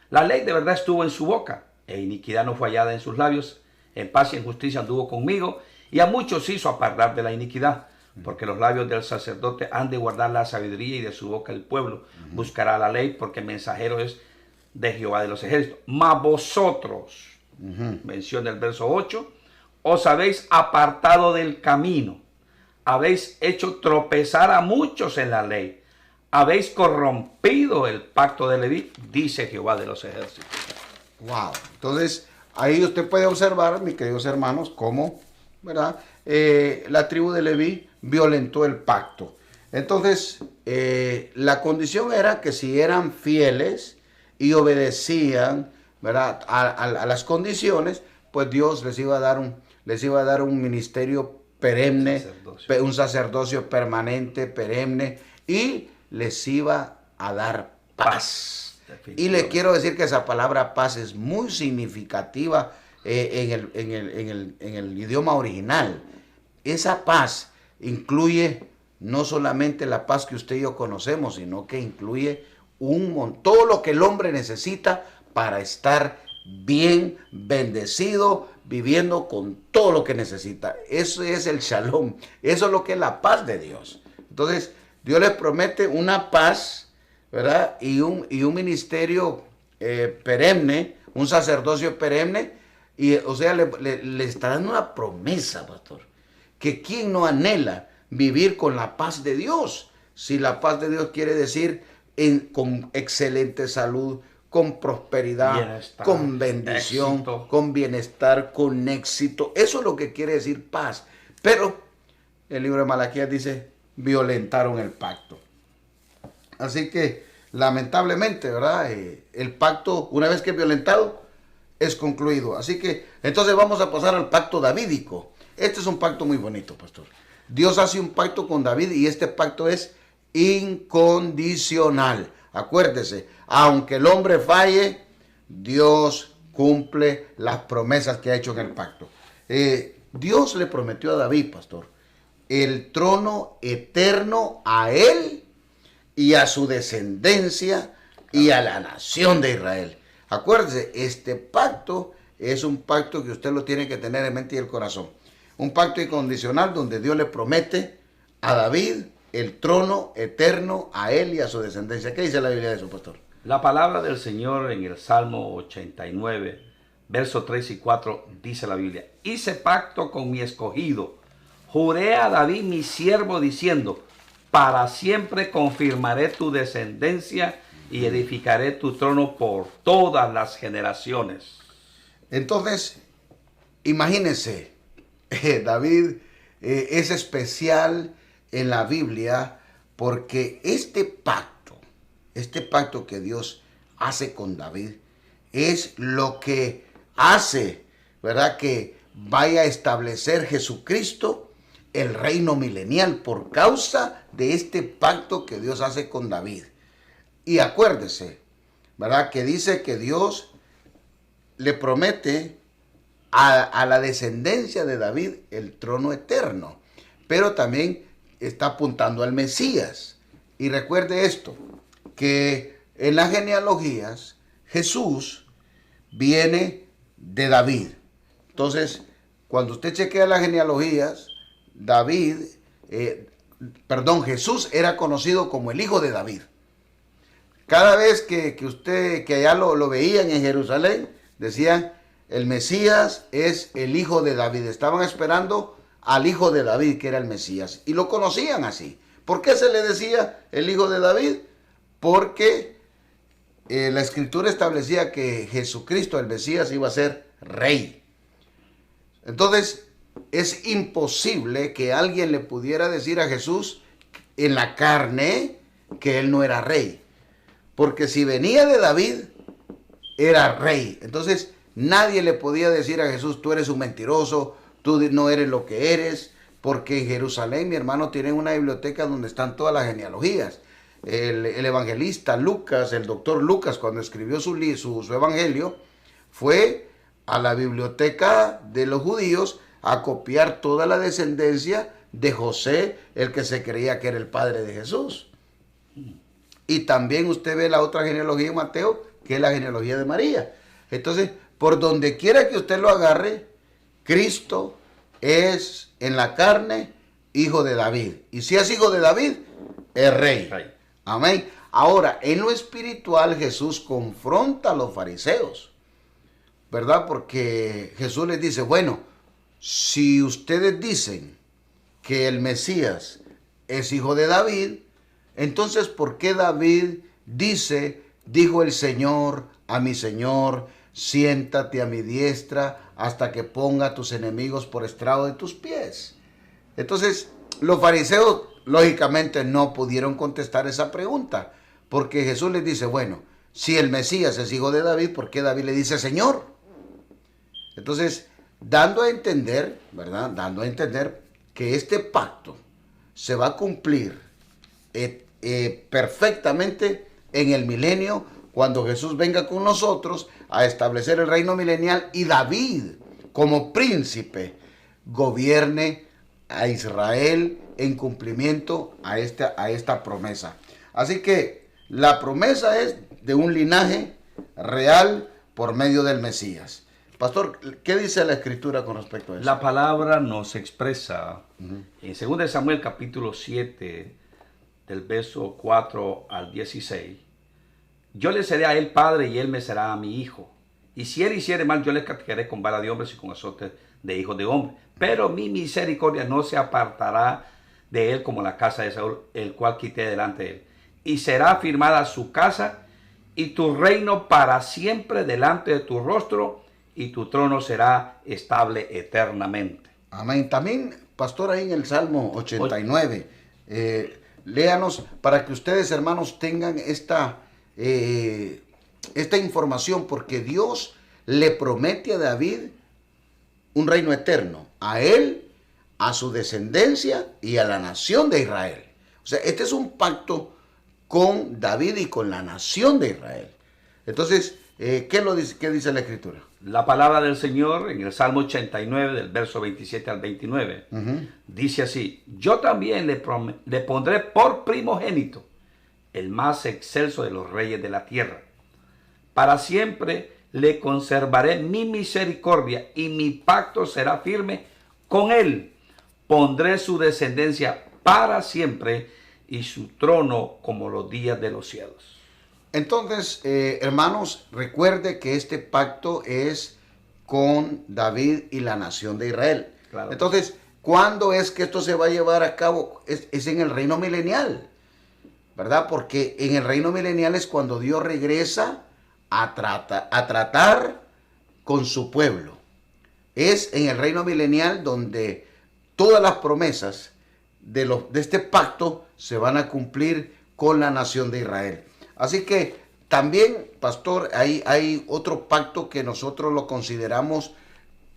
La ley de verdad estuvo en su boca, e iniquidad no fue hallada en sus labios. En paz y en justicia anduvo conmigo, y a muchos hizo apartar de la iniquidad, porque los labios del sacerdote han de guardar la sabiduría, y de su boca el pueblo buscará la ley, porque mensajero es de Jehová de los ejércitos. Mas vosotros, menciona el verso 8, os habéis apartado del camino, habéis hecho tropezar a muchos en la ley, habéis corrompido el pacto de Leví, dice Jehová de los ejércitos. Wow. Entonces, ahí usted puede observar, mis queridos hermanos, cómo, ¿verdad? La tribu de Leví violentó el pacto. Entonces, la condición era que si eran fieles y obedecían, ¿verdad?, a las condiciones, pues Dios les iba a dar un ministerio perenne, un sacerdocio permanente, perenne, y les iba a dar paz. Y le quiero decir que esa palabra paz es muy significativa en el idioma original. Esa paz incluye no solamente la paz que usted y yo conocemos, sino que incluye todo lo que el hombre necesita para estar bien, bendecido, viviendo con todo lo que necesita. Eso es el shalom. Eso es lo que es la paz de Dios. Entonces, Dios les promete una paz, ¿verdad? Y un ministerio perenne, un sacerdocio perenne. Y, o sea, le está dando una promesa, pastor. Que quién no anhela vivir con la paz de Dios. Si la paz de Dios quiere decir con excelente salud, con prosperidad, bienestar, con bendición, éxito, con bienestar, con éxito. Eso es lo que quiere decir paz. Pero el libro de Malaquías dice: violentaron el pacto. Así que, lamentablemente, ¿verdad? El pacto, una vez que es violentado, es concluido. Así que, entonces vamos a pasar al pacto davídico. Este es un pacto muy bonito, pastor. Dios hace un pacto con David y este pacto es incondicional. Acuérdese, aunque el hombre falle, Dios cumple las promesas que ha hecho en el pacto. Dios le prometió a David, pastor, el trono eterno a él y a su descendencia y a la nación de Israel. Acuérdese, este pacto es un pacto que usted lo tiene que tener en mente y el corazón. Un pacto incondicional donde Dios le promete a David el trono eterno a él y a su descendencia. ¿Qué dice la Biblia de eso, pastor? La palabra del Señor en el Salmo 89, versos 3 y 4, dice la Biblia: hice pacto con mi escogido, juré a David mi siervo diciendo, para siempre confirmaré tu descendencia y edificaré tu trono por todas las generaciones. Entonces, imagínense, David es especial en la Biblia porque este pacto que Dios hace con David es lo que hace, ¿verdad?, que vaya a establecer Jesucristo el reino milenial por causa de este pacto que Dios hace con David. Y acuérdese, ¿verdad?, que dice que Dios le promete a la descendencia de David el trono eterno, pero también está apuntando al Mesías. Y recuerde esto, que en las genealogías Jesús viene de David. Entonces, cuando usted chequea las genealogías, Jesús era conocido como el hijo de David. Cada vez que allá lo veían en Jerusalén, decían, el Mesías es el hijo de David. Estaban esperando al hijo de David, que era el Mesías, y lo conocían así. ¿Por qué se le decía el hijo de David? Porque la escritura establecía que Jesucristo, el Mesías, iba a ser rey. Entonces, es imposible que alguien le pudiera decir a Jesús en la carne que él no era rey. Porque si venía de David, era rey. Entonces, nadie le podía decir a Jesús, tú eres un mentiroso, tú no eres lo que eres, porque en Jerusalén, mi hermano, tienen una biblioteca donde están todas las genealogías. El evangelista Lucas, el doctor Lucas, cuando escribió su evangelio, fue a la biblioteca de los judíos a copiar toda la descendencia de José, el que se creía que era el padre de Jesús. Y también usted ve la otra genealogía de Mateo, que es la genealogía de María. Entonces, por donde quiera que usted lo agarre, Cristo es en la carne hijo de David. Y si es hijo de David, es rey. Amén. Ahora, en lo espiritual, Jesús confronta a los fariseos, ¿verdad? Porque Jesús les dice, bueno, si ustedes dicen que el Mesías es hijo de David, entonces, ¿por qué David dijo el Señor a mi Señor, siéntate a mi diestra hasta que ponga a tus enemigos por estrado de tus pies? Entonces, los fariseos lógicamente no pudieron contestar esa pregunta, porque Jesús les dice, bueno, si el Mesías es hijo de David, ¿por qué David le dice Señor? Entonces, dando a entender, ¿verdad? Dando a entender que este pacto se va a cumplir perfectamente en el milenio, cuando Jesús venga con nosotros a establecer el reino milenial y David, como príncipe, gobierne a Israel en cumplimiento a esta promesa. Así que la promesa es de un linaje real por medio del Mesías. Pastor, ¿qué dice la Escritura con respecto a eso? La palabra nos expresa en 2 Samuel capítulo 7, del verso 4 al 16. Yo le seré a él padre y él me será a mi hijo. Y si él hiciere mal, yo le castigaré con vara de hombres y con azotes de hijos de hombre. Pero mi misericordia no se apartará de él como la casa de Saúl, el cual quité delante de él. Y será firmada su casa y tu reino para siempre delante de tu rostro, y tu trono será estable eternamente. Amén. También, pastor, ahí en el Salmo 89, léanos para que ustedes, hermanos, tengan esta información, porque Dios le promete a David un reino eterno, a él, a su descendencia y a la nación de Israel. O sea, este es un pacto con David y con la nación de Israel. Entonces, ¿qué dice la Escritura? La palabra del Señor en el Salmo 89, del verso 27 al 29, dice así: yo también le pondré por primogénito, el más excelso de los reyes de la tierra. Para siempre le conservaré mi misericordia y mi pacto será firme con él. Pondré su descendencia para siempre y su trono como los días de los cielos. Entonces, hermanos, recuerde que este pacto es con David y la nación de Israel. Claro. Entonces, ¿cuándo es que esto se va a llevar a cabo? Es en el reino milenial, ¿verdad? Porque en el reino milenial es cuando Dios regresa a tratar con su pueblo. Es en el reino milenial donde todas las promesas de este pacto se van a cumplir con la nación de Israel. Así que también, pastor, hay otro pacto que nosotros lo consideramos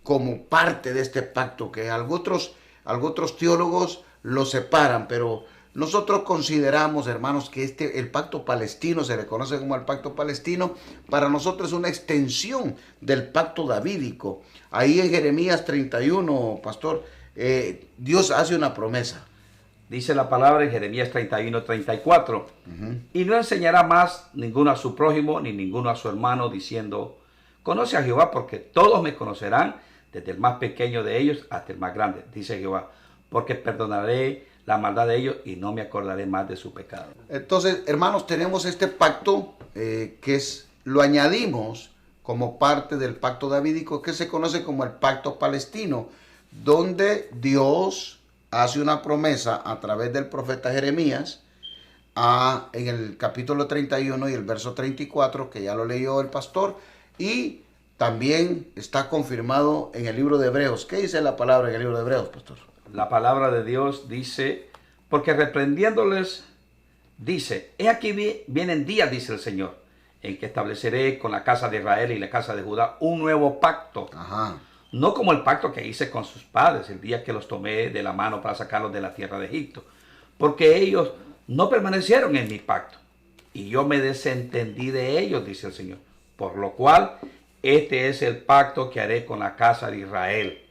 como parte de este pacto, que algo otros teólogos lo separan, pero nosotros consideramos, hermanos, que el pacto palestino, se le conoce como el pacto palestino, para nosotros es una extensión del pacto davídico. Ahí en Jeremías 31, pastor, Dios hace una promesa. Dice la palabra en Jeremías 31:34, y no enseñará más ninguno a su prójimo, ni ninguno a su hermano, diciendo: conoce a Jehová, porque todos me conocerán, desde el más pequeño de ellos hasta el más grande, dice Jehová, porque perdonaré la maldad de ellos y no me acordaré más de su pecado. Entonces, hermanos, tenemos este pacto lo añadimos como parte del pacto davídico, que se conoce como el pacto palestino, donde Dios hace una promesa a través del profeta Jeremías en el capítulo 31 y el verso 34, que ya lo leyó el pastor, y también está confirmado en el libro de Hebreos. ¿Qué dice la palabra en el libro de Hebreos, pastor? La palabra de Dios dice: porque reprendiéndoles, dice: he aquí vienen días, dice el Señor, en que estableceré con la casa de Israel y la casa de Judá un nuevo pacto. Ajá. No como el pacto que hice con sus padres el día que los tomé de la mano para sacarlos de la tierra de Egipto, porque ellos no permanecieron en mi pacto, y yo me desentendí de ellos, dice el Señor. Por lo cual, este es el pacto que haré con la casa de Israel.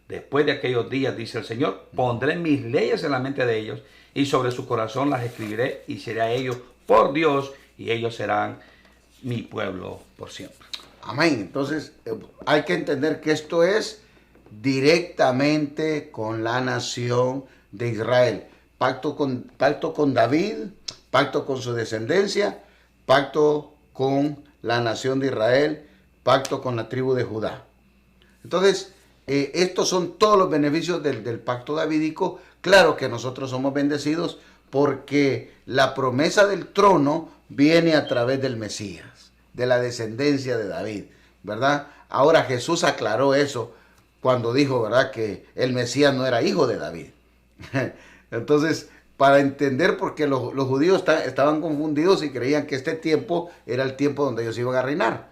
Después de aquellos días, dice el Señor, pondré mis leyes en la mente de ellos, y sobre su corazón las escribiré, y seré a ellos por Dios, y ellos serán mi pueblo por siempre. Amén. Entonces, hay que entender que esto es directamente con la nación de Israel. Pacto con David, pacto con su descendencia, pacto con la nación de Israel, pacto con la tribu de Judá. Entonces, estos son todos los beneficios del pacto davídico. Claro que nosotros somos bendecidos porque la promesa del trono viene a través del Mesías, de la descendencia de David, ¿verdad? Ahora Jesús aclaró eso cuando dijo, ¿verdad?, que el Mesías no era hijo de David. Entonces, para entender por qué los judíos estaban confundidos y creían que este tiempo era el tiempo donde ellos iban a reinar.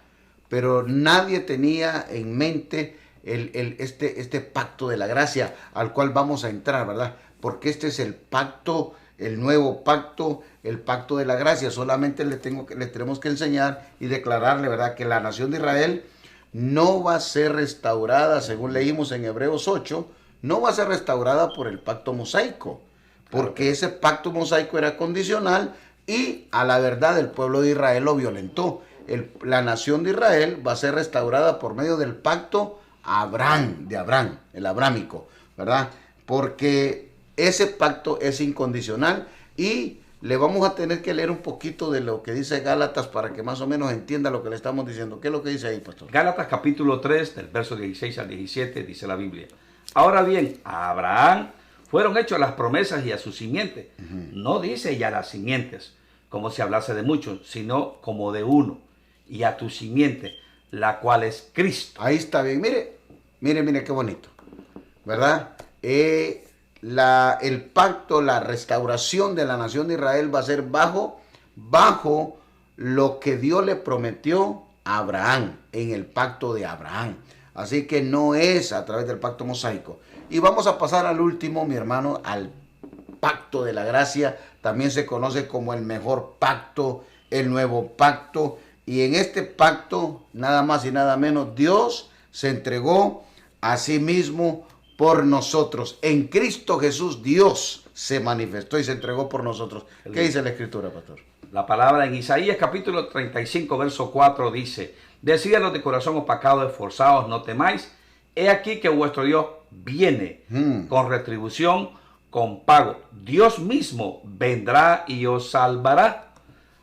Pero nadie tenía en mente este pacto de la gracia al cual vamos a entrar, ¿verdad? Porque este es el pacto, el nuevo pacto, el pacto de la gracia. Solamente le tenemos que enseñar y declararle, ¿verdad?, que la nación de Israel no va a ser restaurada, según leímos en Hebreos 8, no va a ser restaurada por el pacto mosaico, porque ese pacto mosaico era condicional y a la verdad el pueblo de Israel lo violentó. La nación de Israel va a ser restaurada por medio del pacto de Abraham, el abrámico, ¿verdad? Porque ese pacto es incondicional y le vamos a tener que leer un poquito de lo que dice Gálatas para que más o menos entienda lo que le estamos diciendo. ¿Qué es lo que dice ahí, pastor? Gálatas capítulo 3, del verso 16 al 17, dice la Biblia: ahora bien, a Abraham fueron hechas las promesas y a su simiente. No dice ya las simientes, como si hablase de muchos, sino como de uno, y a tu simiente, la cual es Cristo. Ahí está bien. Mire qué bonito, ¿verdad? El pacto, la restauración de la nación de Israel va a ser bajo lo que Dios le prometió a Abraham, en el pacto de Abraham. Así que no es a través del pacto mosaico. Y vamos a pasar al último, mi hermano, al pacto de la gracia. También se conoce como el mejor pacto, el nuevo pacto. Y en este pacto, nada más y nada menos, Dios se entregó a sí mismo por nosotros. En Cristo Jesús, Dios se manifestó y se entregó por nosotros. ¿Qué dice la Escritura, pastor? La palabra en Isaías capítulo 35, verso 4 dice: Decídalos de corazón opacado, esforzados, no temáis. He aquí que vuestro Dios viene con retribución, con pago. Dios mismo vendrá y os salvará.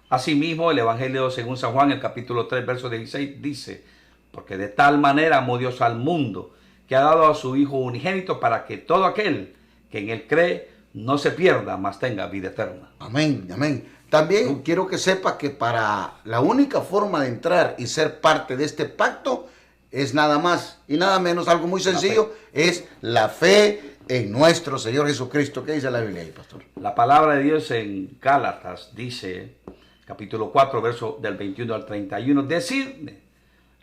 Asimismo, el Evangelio según San Juan, el capítulo 3, verso 16, dice: Porque de tal manera amó Dios al mundo, que ha dado a su Hijo unigénito, para que todo aquel que en él cree no se pierda, mas tenga vida eterna. Amén, amén. También quiero que sepa que para la única forma de entrar y ser parte de este pacto es nada más y nada menos, algo muy sencillo, es la fe en nuestro Señor Jesucristo. ¿Qué dice la Biblia ahí, pastor? La palabra de Dios en Gálatas dice, capítulo 4, verso del 21 al 31, decidme,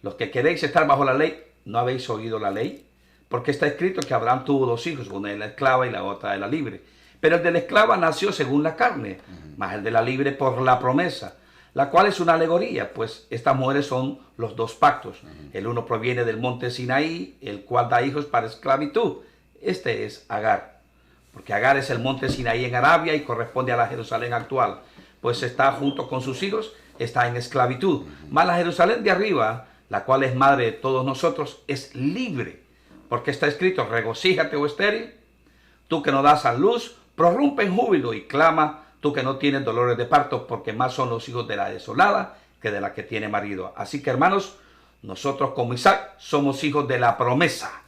los que queréis estar bajo la ley, ¿no habéis oído la ley? Porque está escrito que Abraham tuvo dos hijos, una de la esclava y la otra de la libre. Pero el de la esclava nació según la carne, mas el de la libre por la promesa, la cual es una alegoría, pues estas mujeres son los dos pactos. El uno proviene del monte Sinaí, el cual da hijos para esclavitud. Este es Agar, porque Agar es el monte Sinaí en Arabia y corresponde a la Jerusalén actual, pues está junto con sus hijos, está en esclavitud. Mas la Jerusalén de arriba, la cual es madre de todos nosotros, es libre, porque está escrito: regocíjate, oh estéril, tú que no das a luz, prorrumpe en júbilo y clama, tú que no tienes dolores de parto, porque más son los hijos de la desolada que de la que tiene marido. Así que, hermanos, nosotros como Isaac somos hijos de la promesa.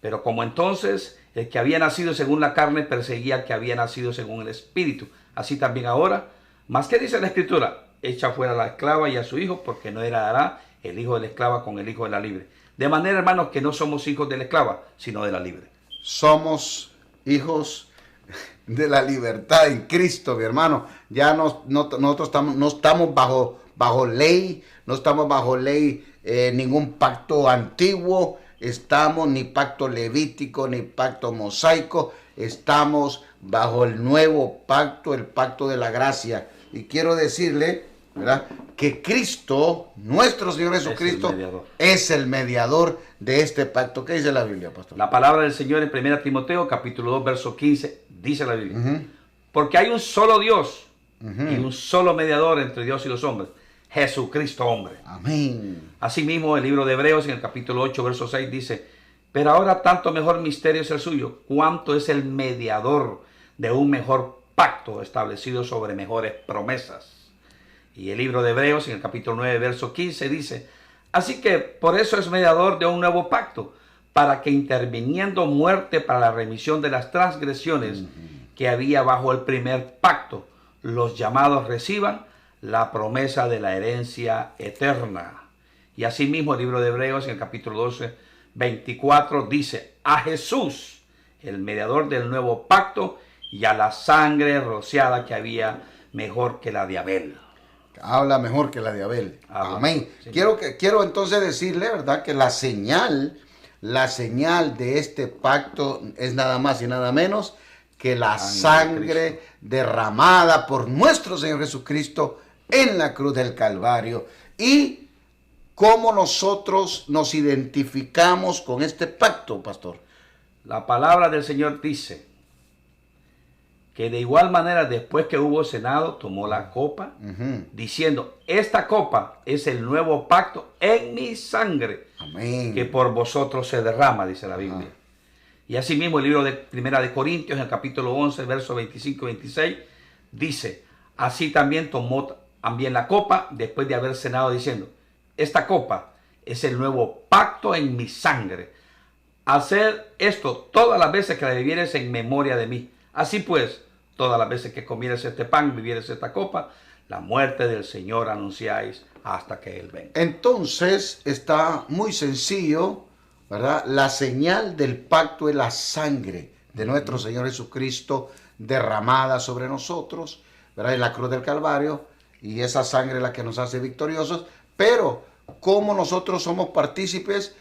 Pero como entonces el que había nacido según la carne perseguía al que había nacido según el espíritu, así también ahora, ¿más qué dice la Escritura? Echa fuera a la esclava y a su hijo, porque no heredará el hijo de la esclava con el hijo de la libre. De manera, hermanos, que no somos hijos de la esclava, sino de la libre. Somos hijos de la libertad en Cristo, mi hermano. Ya nosotros no estamos bajo ley, no estamos bajo ley, ningún pacto antiguo, estamos ni pacto levítico, ni pacto mosaico, estamos bajo el nuevo pacto, el pacto de la gracia. Y quiero decirle, ¿verdad?, que Cristo, nuestro Señor Jesucristo, es el mediador de este pacto. ¿Qué dice la Biblia, pastor? La palabra del Señor en 1 Timoteo, capítulo 2, verso 15, dice la Biblia: Porque hay un solo Dios y un solo mediador entre Dios y los hombres, Jesucristo hombre. Amén. Asimismo, el libro de Hebreos, en el capítulo 8, verso 6, dice: Pero ahora tanto mejor misterio es el suyo, cuanto es el mediador de un mejor pacto establecido sobre mejores promesas. Y el libro de Hebreos, en el capítulo 9, verso 15, dice: Así que por eso es mediador de un nuevo pacto, para que interviniendo muerte para la remisión de las transgresiones que había bajo el primer pacto, los llamados reciban la promesa de la herencia eterna. Y asimismo el libro de Hebreos, en el capítulo 12, 24, dice: A Jesús, el mediador del nuevo pacto, y a la sangre rociada que había mejor que la de Abel. Habla mejor que la de Abel. Amén. Sí. Quiero entonces decirle, ¿verdad?, que la señal de este pacto es nada más y nada menos que la sangre derramada por nuestro Señor Jesucristo en la cruz del Calvario. Y cómo nosotros nos identificamos con este pacto, pastor. La palabra del Señor dice que de igual manera, después que hubo cenado, tomó la copa, diciendo: Esta copa es el nuevo pacto en mi sangre, amén, que por vosotros se derrama, dice la Biblia. Y asimismo el libro de Primera de Corintios, en el capítulo 11, versos 25 y 26, dice: Así también tomó también la copa, después de haber cenado, diciendo: Esta copa es el nuevo pacto en mi sangre. Hacer esto todas las veces que la bebieres en memoria de mí. Así pues, todas las veces que comieres este pan, bebieres esta copa, la muerte del Señor anunciáis hasta que Él venga. Entonces está muy sencillo, ¿verdad? La señal del pacto es la sangre de nuestro Señor Jesucristo derramada sobre nosotros, ¿verdad?, en la cruz del Calvario, y esa sangre es la que nos hace victoriosos. Pero ¿cómo nosotros somos partícipes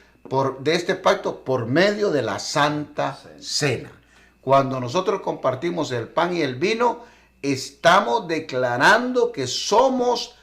de este pacto? Por medio de la Santa Cena. Cuando nosotros compartimos el pan y el vino, estamos declarando que somos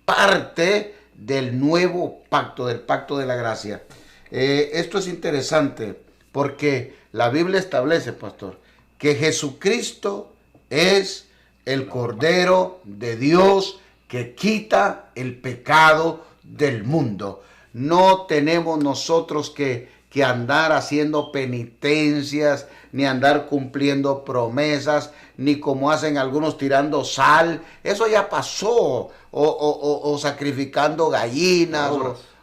parte del nuevo pacto, del pacto de la gracia. Esto es interesante porque la Biblia establece, pastor, que Jesucristo es el Cordero de Dios que quita el pecado del mundo. No tenemos nosotros que andar haciendo penitencias, ni andar cumpliendo promesas, ni como hacen algunos tirando sal. Eso ya pasó. O sacrificando gallinas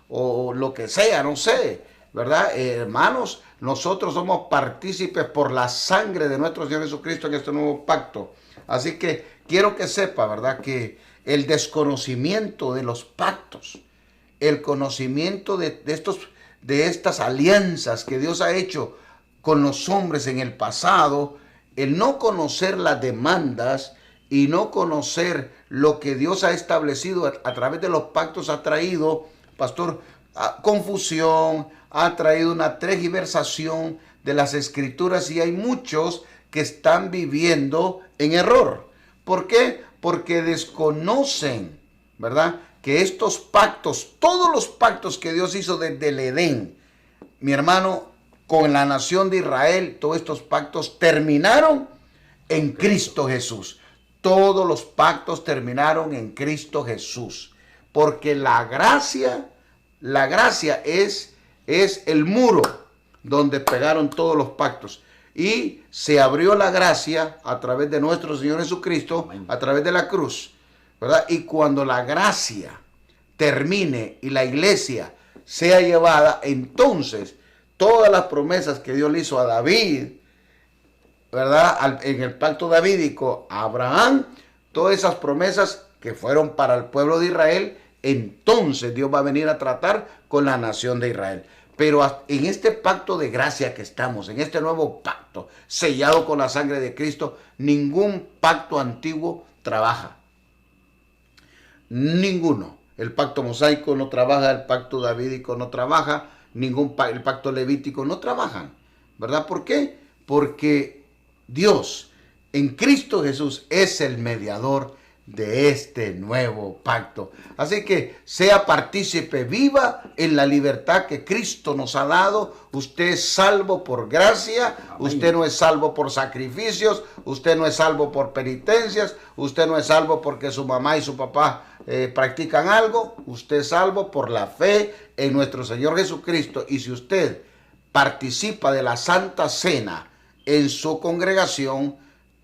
o lo que sea, no sé, ¿verdad? Hermanos, nosotros somos partícipes por la sangre de nuestro Señor Jesucristo en este nuevo pacto. Así que quiero que sepa, ¿verdad?, que el desconocimiento de los pactos, el conocimiento de estas alianzas que Dios ha hecho con los hombres en el pasado, el no conocer las demandas y no conocer lo que Dios ha establecido a través de los pactos ha traído, pastor, confusión, ha traído una tergiversación de las escrituras y hay muchos que están viviendo en error. ¿Por qué? Porque desconocen, ¿verdad?, que estos pactos, todos los pactos que Dios hizo desde el Edén, mi hermano, con la nación de Israel, todos estos pactos terminaron en Cristo Jesús. Todos los pactos terminaron en Cristo Jesús. Porque la gracia es el muro donde pegaron todos los pactos. Y se abrió la gracia a través de nuestro Señor Jesucristo, a través de la cruz, ¿verdad? Y cuando la gracia termine y la iglesia sea llevada, entonces todas las promesas que Dios le hizo a David, ¿verdad?, en el pacto davídico, a Abraham, todas esas promesas que fueron para el pueblo de Israel, entonces Dios va a venir a tratar con la nación de Israel. Pero en este pacto de gracia que estamos, en este nuevo pacto, sellado con la sangre de Cristo, ningún pacto antiguo trabaja. Ninguno. El pacto mosaico no trabaja, el pacto davídico no trabaja, el pacto levítico no trabajan, ¿verdad? ¿Por qué? Porque Dios en Cristo Jesús es el mediador de este nuevo pacto. Así que sea partícipe, viva en la libertad que Cristo nos ha dado. Usted es salvo por gracia. Amén. Usted no es salvo por sacrificios, usted no es salvo por penitencias, usted no es salvo porque su mamá y su papá practican algo. Usted es salvo por la fe en nuestro Señor Jesucristo. Y si usted participa de la Santa Cena en su congregación,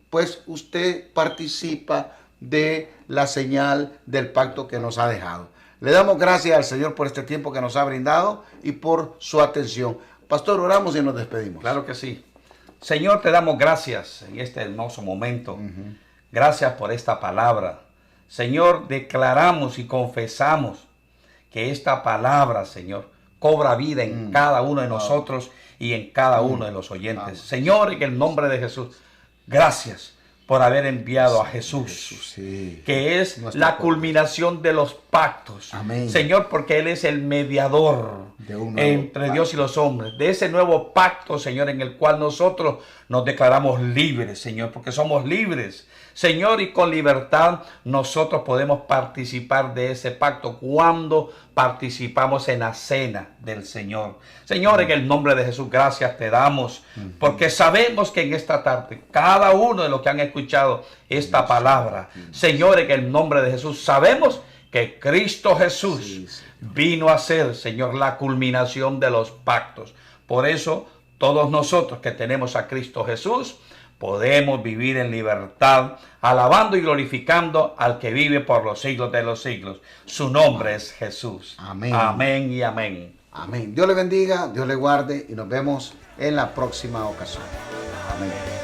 pues usted participa de la señal del pacto que nos ha dejado. Le damos gracias al Señor por este tiempo que nos ha brindado y por su atención. Pastor, oramos y nos despedimos. Claro que sí. Señor, te damos gracias en este hermoso momento. Gracias por esta palabra. Señor, declaramos y confesamos que esta palabra, Señor, cobra vida en cada uno de nosotros y en cada uno de los oyentes. Señor, en el nombre de Jesús, gracias por haber enviado a Jesús, que es la culminación de los pactos. Amén. Señor, porque Él es el mediador entre Dios y los hombres, de ese nuevo pacto, Señor, en el cual nosotros nos declaramos libres, Señor, porque somos libres. Señor, y con libertad nosotros podemos participar de ese pacto cuando participamos en la cena del Señor. Señor, en el nombre de Jesús, gracias te damos, porque sabemos que en esta tarde, cada uno de los que han escuchado esta palabra, Señor, en el nombre de Jesús, sabemos que Cristo Jesús vino a ser, Señor, la culminación de los pactos. Por eso, todos nosotros que tenemos a Cristo Jesús, podemos vivir en libertad, alabando y glorificando al que vive por los siglos de los siglos. Su nombre es Jesús. Amén. Amén y amén. Amén. Dios le bendiga, Dios le guarde y nos vemos en la próxima ocasión. Amén.